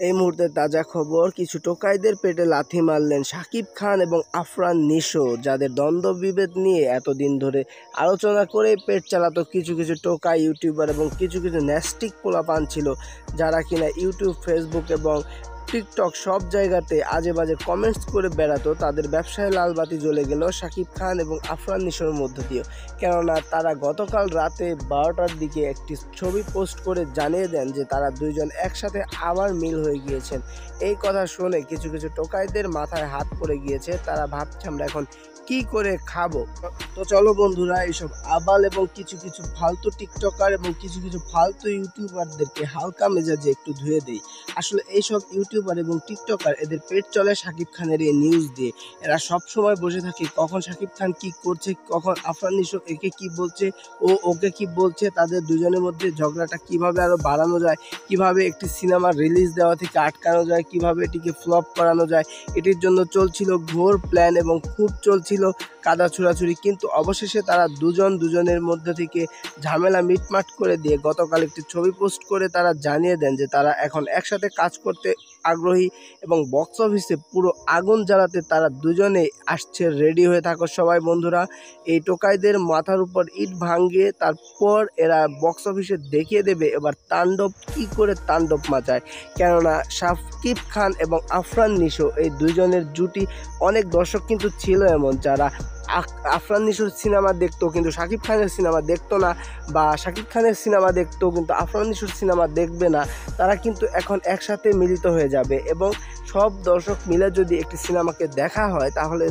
এই মুহূর্তে তাজা খবর, কিছু টোকাইদের পেটে লাথি মারলেন শাকিব খান এবং আফরান নিশো, যাদের দ্বন্দ্ব বিভেদ নিয়ে এতদিন ধরে আলোচনা করে পেট চালাতো কিছু কিছু টোকাই ইউটিউবার এবং কিছু কিছু ন্যাস্টিক পোলাপান ছিল, যারা কিনা ইউটিউব, ফেসবুক এবং টিকটক সব জায়গাতে আজে বাজে কমেন্টস করে বেড়াতো। তাদের ব্যবসায় লালবাতি জ্বলে গেল শাকিব খান এবং আফরান নিশোর মধ্য দিয়ে, কেননা তারা গতকাল রাতে 12টার দিকে একটি ছবি পোস্ট করে জানিয়ে দেন যে তারা দুইজন একসাথে আবার মিল হয়ে গিয়েছেন। এই কথা শুনে কিছু কিছু টোকাইদের মাথায় হাত পড়ে গিয়েছে, তারা ভাবছে আমরা এখন কি করে খাবো। তো চলো বন্ধুরা, এইসব আবাল এবং কিছু কিছু ফালতু টিকটকার এবং কিছু কিছু ফালতু ইউটিউবারদেরকে হালকা মেজাজে একটু ধুয়ে দেই। আসলে এইসব ইউটিউবার এবং টিকটকার, এদের পেট চলে শাকিব খানের এই নিউজ দিয়ে। এরা সব সময় বসে থাকে কখন শাকিব খান কি করছে, কখন আফরান নিশো একে কি বলছে, ও ওকে কি বলছে, তাদের দুজনের মধ্যে ঝগড়াটা কিভাবে আরো বাড়ানো যায়, কিভাবে একটি সিনেমা রিলিজ দেওয়া থেকে আটকানো যায়, কিভাবে এটিকে ফ্লপ করানো যায়, এটির জন্য চলছিল ঘোর প্ল্যান এবং খুব চলছিল কাদা ছুড়াছুড়ি। কিন্তু অবশেষে তারা দুজনের মধ্যে থেকে ঝামেলা মিটমাট করে দিয়ে গতকাল একটি ছবি পোস্ট করে তারা জানিয়ে দেন যে তারা এখন একসাথে কাজ করতে আগ্রহী এবং বক্স অফিসে পুরো আগুন জ্বালাতে তারা দুজনেই আসছে। রেডি হয়ে থাকো সবাই বন্ধুরা, এই টোকাইদের মাথার উপর ইট ভাঙিয়ে তারপর এরা বক্স অফিসে দেখিয়ে দেবে এবার তাণ্ডব কি করে তাণ্ডব মাচায়। কেননা শাকিব খান এবং আফরান নিশো এই দুজনের জুটি, অনেক দর্শক কিন্তু ছিল এমন যারা আফরান নিশোর সিনেমা দেখতো কিন্তু শাকিব খানের সিনেমা দেখতো না, বা শাকিব খানের সিনেমা দেখতো কিন্তু আফরান নিশোর সিনেমা দেখবে না। তারা কিন্তু এখন একসাথে মিলিত হয়ে যাবে এবং সব দর্শক মিলে যদি একটি সিনেমাকে দেখা হয় তাহলে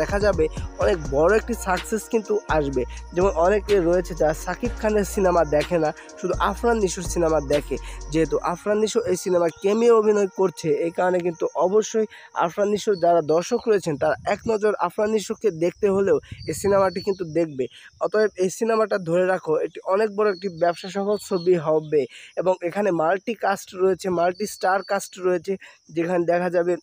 দেখা যাবে অনেক বড় একটি সাকসেস কিন্তু আসবে। যেমন অনেকে রয়েছে যারা শাকিব খানের সিনেমা দেখে না, শুধু আফরান নিশোর সিনেমা দেখে। যেহেতু আফরান নিশো এই সিনেমা কেমিও অভিনয় করছে, এই কারণে কিন্তু অবশ্যই আফরান নিশোর যারা দর্শক রয়েছেন তারা এক নজর আফরান নিশোকে দেখতে হলেও এই সিনেমাটি কিন্তু দেখবে। অতএব এই সিনেমাটা ধরে রাখো, এটি অনেক বড় একটি ব্যবসা সফল ছবি হবে এবং এখানে মাল্টি কাস্ট রয়েছে, মাল্টি স্টার কাস্ট রয়েছে, যেখানে দেখা যাবে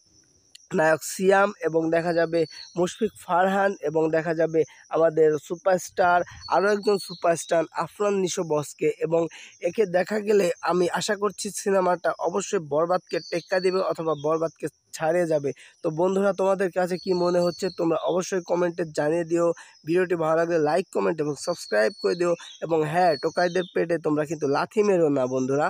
নায়ক সিয়াম এবং দেখা যাবে মুশফিক ফারহান এবং দেখা যাবে আমাদের সুপারস্টার, আরও একজন সুপারস্টার আফরান নিশো বসকে। এবং একে দেখা গেলে আমি আশা করছি সিনেমাটা অবশ্যই বরবাদকে টেক্কা দেবে অথবা বরবাদকে ছাড়িয়ে যাবে। তো বন্ধুরা, তোমাদের কাছে কি মনে হচ্ছে তোমরা অবশ্যই কমেন্টে জানিয়ে দিও। ভিডিওটি ভালো লাগলে লাইক, কমেন্ট এবং সাবস্ক্রাইব করে দিও। এবং হ্যাঁ, টোকাইদের পেটে তোমরা কিন্তু লাথি মেরো না বন্ধুরা।